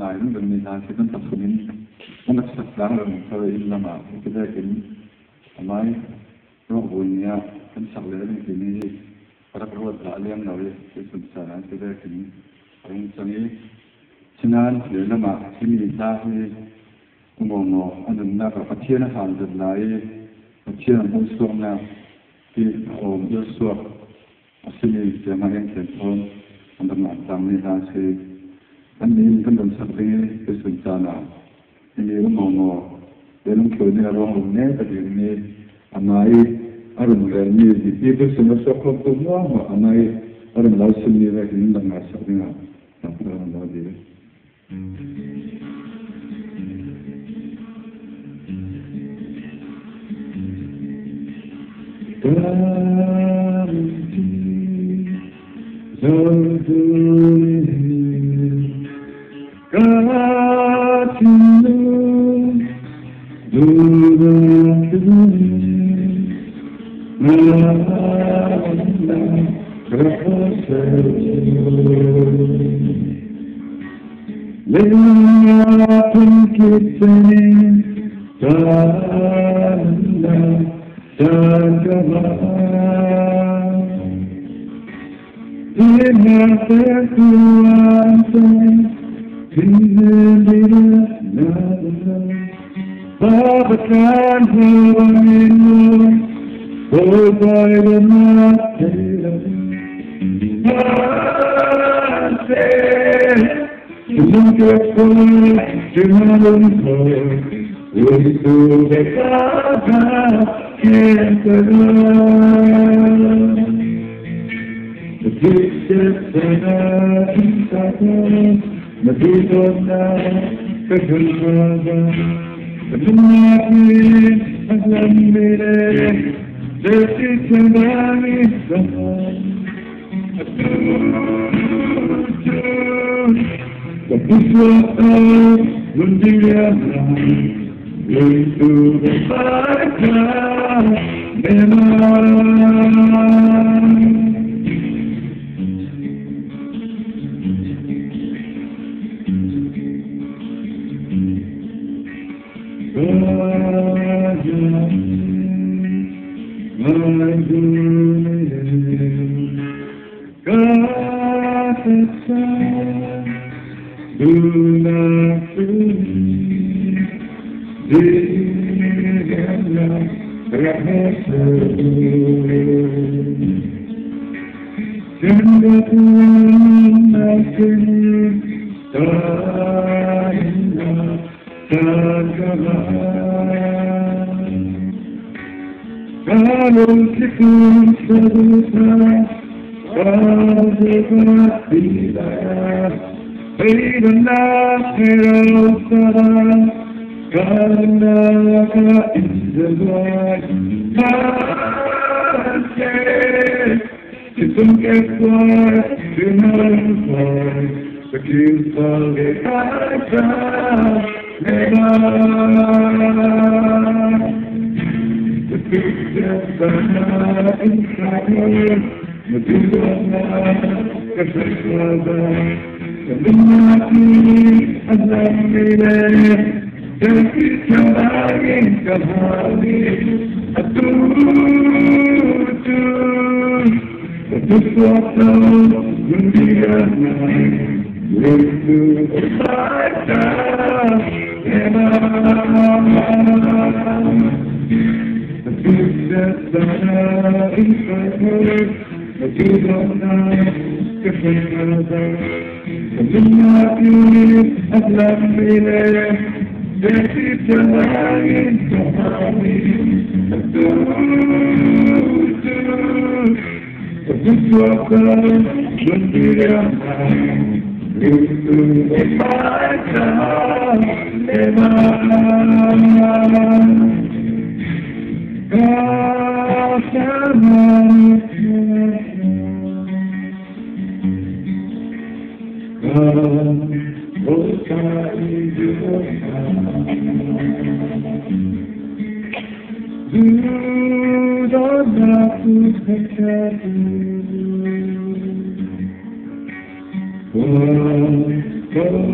ngày nó gần mình là sẽ tân tập của mình nó mặc sạch sáng rồi mình thôi im lặng cái đây cái máy nó buồn nha tân sạch lấy những cái này para keluar dalam lalu sesuatu kita kini orang sini China dia nama sini tahu umumnya ada nak percaya hal terlain percaya musuhnya di Yosua sini jemaah yang terpon ada nak tamu nasi ini kan dalam seperti sesuatu ini umumnya dalam keadaan orang ni tadi ini amai Arun ni itu semua sokong semua amai arun laut sendiri ini dah masuk dengan apa nama dia. Oh,